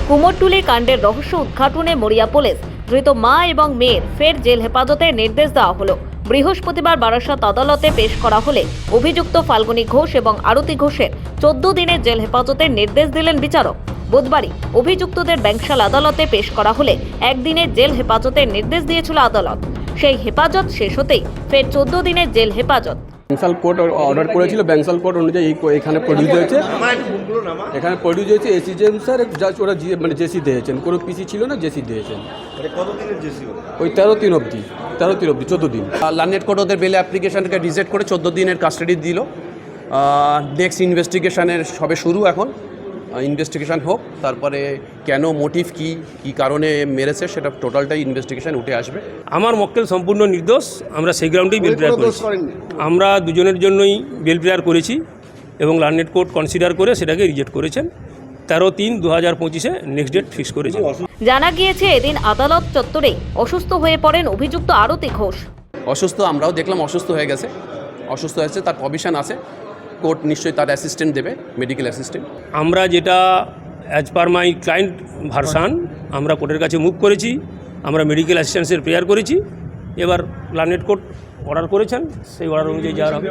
কুমোরটুলি কাণ্ডের রহস্য উদ্ঘাটনে মরিয়া পুলিশ। ধৃত মা এবং মেয়ের ফের জেল হেফাজতে নির্দেশ দেওয়া হলো। বৃহস্পতিবার বারাসাত আদালতে পেশ করা হলে অভিযুক্ত ফাল্গুনী ঘোষ এবং আরতি ঘোষের 14 দিনের জেল হেফাজতের নির্দেশ দিলেন বিচারক। বুধবারই অভিযুক্তদের ব্যাংশাল আদালতে পেশ করা হলে একদিনের জেল হেফাজতের নির্দেশ দিয়েছিল আদালত। সেই হেফাজত শেষ হতেই ফের 14 দিনের জেল হেফাজত। ব্যাংশাল কোর্ট অর্ডার করেছিল, ব্যাংশাল কোর্ট অনুযায়ী এখানে প্রডিউস হয়েছে এসিজেম স্যার, জাস্ট ওরা মানে জেসি দিয়েছেন, কোনো পিসি ছিল না, জেসি দিয়েছেন। কতদিনের জেসি? ওই 13 অবধি 14 দিন। লার্নেট কোর্ট ওদের বেল অ্যাপ্লিকেশনকে রিজেক্ট করে 14 দিনের কাস্টাডি দিল। নেক্সট ইনভেস্টিগেশনের সবে শুরু, এখন ইনভেস্টিগেশন হোক, তারপরে কেন মোটিভ কী কারণে মেরেছে সেটা টোটালটাই ইনভেস্টিগেশন উঠে আসবে। আমার মক্কেল সম্পূর্ণ নির্দোষ, আমরা সেই গ্রাউন্ডেই বেল প্রেয়ার করেছি। আমরা দুজনের জন্যই বেল প্রেয়ার করেছি এবং লার্নেট কোর্ট কনসিডার করে সেটাকে রিজেক্ট করেছেন। 13/3/2025 নেক্সট ডেট ফিক্স করেছে। জানা গিয়েছে এদিন আদালত চত্বরে অসুস্থ হয়ে পড়েন অভিযুক্ত আরতি ঘোষ। অসুস্থ, আমরাও দেখলাম অসুস্থ হয়ে গেছে, তার প্রভিশন আছে, কোর্ট নিশ্চয়ই তার অ্যাসিস্ট্যান্ট দেবে, মেডিকেল অ্যাসিস্ট্যান্ট। আমরা যেটা অ্যাজ পার মাই ক্লায়েন্ট ভার্সান আমরা কোর্টের কাছে মুভ করেছি, আমরা মেডিকেল অ্যাসিস্ট্যান্সের প্রেয়ার করেছি। এবার লার্নেট কোর্ট অর্ডার করেছেন, সেই অর্ডার অনুযায়ী যাওয়া হবে।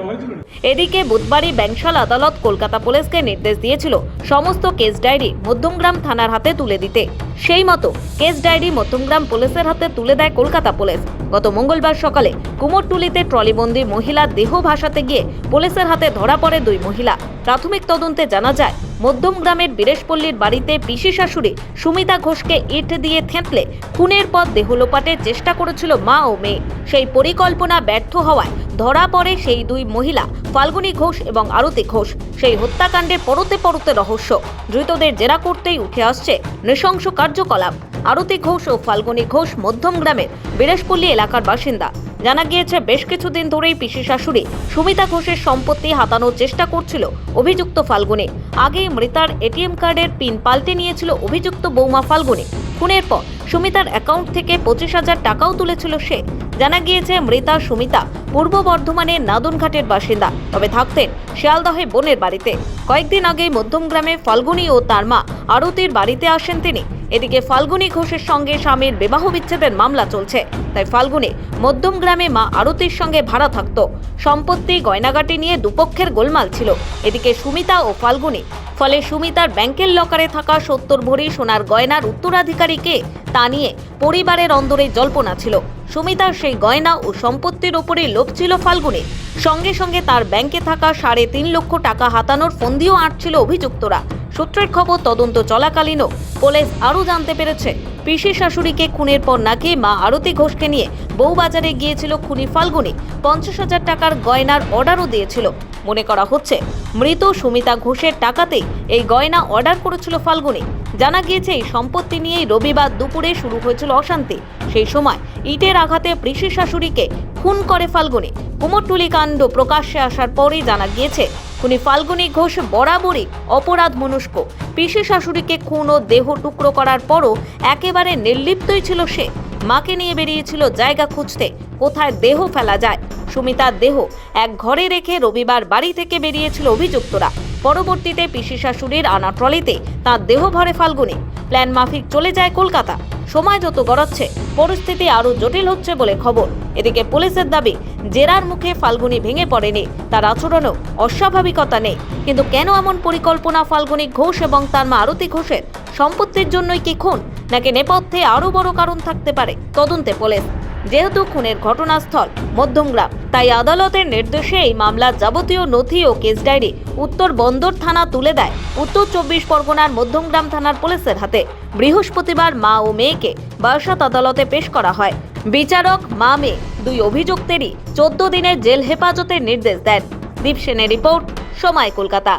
এদিকে বুধবারই ব্যাংশাল আদালত কলকাতা পুলিশকে নির্দেশ দিয়েছিল সমস্ত কেস ডায়েরি মধ্যমগ্রাম থানার হাতে তুলে দিতে। সেই মতো কেস ডায়েরি মধ্যমগ্রাম পুলিশের হাতে তুলে দেয় কলকাতা পুলিশ। গত মঙ্গলবার সকালে কুমোরটুলিতে ট্রলিবন্দি মহিলার দেহ ভাসাতে গিয়ে পুলিশের হাতে ধরা পড়ে 2 মহিলা। প্রাথমিক তদন্তে জানা যায় মধ্যমগ্রামের বীরেশপল্লীর বাড়িতে পিসি শাশুড়ি সুমিতা ঘোষকে ইট দিয়ে থেঁতলে খুনের পর দেহ লোপাটের চেষ্টা করেছিল মা ও মেয়ে। সেই পরিকল্পনা ব্যর্থ হওয়ায় ধরা পড়ে সেই 2 মহিলা ফাল্গুনী ঘোষ এবং আরতি ঘোষ। সেই হত্যাকাণ্ডের পরতে পরতে রহস্য, ধৃতদের জেরা করতেই উঠে আসছে নৃশংস কার্যকলাপ। আরতি ঘোষ ও ফাল্গুনী ঘোষ মধ্যমগ্রামের বীরেশপল্লী এলাকার বাসিন্দা। জানা গিয়েছে বেশ কিছুদিন ধরেই পিসি শাশুড়ি সুমিতা ঘোষের সম্পত্তি হাতানোর চেষ্টা করছিল অভিযুক্ত ফাল্গুনী। আগেই মৃতার এটিএম কার্ডের পিন পাল্টে নিয়েছিল অভিযুক্ত বৌমা ফাল্গুনী। খুনের পর সুমিতার অ্যাকাউন্ট থেকে 25,000 টাকাও তুলেছিল সে। জানা গিয়েছে মৃতা সুমিতা পূর্ব বর্ধমানের নাদনঘাটের বাসিন্দা, তবে থাকতেন শিয়ালদহে বোনের বাড়িতে। কয়েকদিন আগেই মধ্যমগ্রামে ফাল্গুনী ও তার মা আরতির বাড়িতে আসেন তিনি। এদিকে ফাল্গুনী ঘোষের সঙ্গে স্বামীর বিবাহ বিচ্ছেদের মামলা চলছে, তাই ফাল্গুনী মধ্যমগ্রামে মা আরতির সঙ্গে ভাড়া থাকত। সম্পত্তি গয়নাগাটি নিয়ে দুপক্ষের গোলমাল ছিল। এদিকে সুমিতা ও ফাল্গুনী, ফলে সুমিতার ব্যাংকের লকারে থাকা 70 ভরি সোনার গয়নার উত্তরাধিকারী কে তা নিয়ে পরিবারের অন্দরে জল্পনা ছিল। সুমিতার সেই গয়না ও সম্পত্তির ওপরেই লোভ ছিল ফাল্গুনীর। সঙ্গে সঙ্গে তার ব্যাংকে থাকা 3.5 লক্ষ টাকা হাতানোর ফন্দিও আঁটছিল অভিযুক্তরা। সূত্রের খবর, তদন্ত চলাকালীনও পুলিশ আরও জানতে পেরেছে পিসি শাশুড়িকে খুনের পর নাকি মা আরতি ঘোষকে নিয়ে বউবাজারে গিয়েছিল খুনি ফাল্গুনী। 50,000 টাকার গয়নার অর্ডারও দিয়েছিল। মনে করা হচ্ছে মৃত সুমিতা ঘোষের টাকাতেই এই গয়না অর্ডার করেছিল ফাল্গুনী। জানা গিয়েছে এই সম্পত্তি নিয়েই রবিবার দুপুরে শুরু হয়েছিল অশান্তি। সেই সময় ইটের আঘাতে পিসি শাশুড়িকে খুন করে ফাল্গুনী। কুমোরটুলি কাণ্ড প্রকাশ্যে আসার পরেই জানা গিয়েছে খুনি ফাল্গুনী ঘোষ বরাবরই অপরাধ মনস্ক। পিসি শাশুড়িকে খুন ও দেহ টুকরো করার পরও একেবারে নির্লিপ্তই ছিল সে। মাকে নিয়ে বেরিয়েছিল জায়গা খুঁজতে, কোথায় দেহ ফেলা যায়। সুমিতার দেহ এক ঘরে রেখে রবিবার বাড়ি থেকে বেরিয়েছিল অভিযুক্তরা। পরবর্তীতে পিসি শাশুড়ির আনা ট্রলিতে তাঁর দেহ ভরে ফাল্গুনী। প্ল্যান মাফিক চলে যায় কলকাতা। সময় যত গড়াচ্ছে পরিস্থিতি আরও জটিল হচ্ছে বলে খবর। এদিকে পুলিশের দাবি, জেরার মুখে ফাল্গুনী ভেঙে পড়েনি, তার আচরণেও অস্বাভাবিকতা নেই। কিন্তু কেন এমন পরিকল্পনা ফাল্গুনী ঘোষ এবং তার মা আরতি ঘোষের? সম্পত্তির জন্যই কি খুন, নাকি নেপথ্যে আরও বড় কারণ থাকতে পারে? তদন্তে পুলিশ। যেহেতু খুনের ঘটনাস্থল মধ্যমগ্রাম, তাই আদালতের নির্দেশে এই মামলার যাবতীয় নথি ও কেস ডায়েরি উত্তর বন্দর থানা তুলে দেয় উত্তর 24 পরগনার মধ্যমগ্রাম থানার পুলিশের হাতে। বৃহস্পতিবার মা ও মেয়েকে বারাসাত আদালতে পেশ করা হয়। বিচারক মা মেয়ে 2 অভিযুক্তেরই 14 দিনের জেল হেফাজতের নির্দেশ দেন। দীপ সেনের রিপোর্ট, সময় কলকাতা।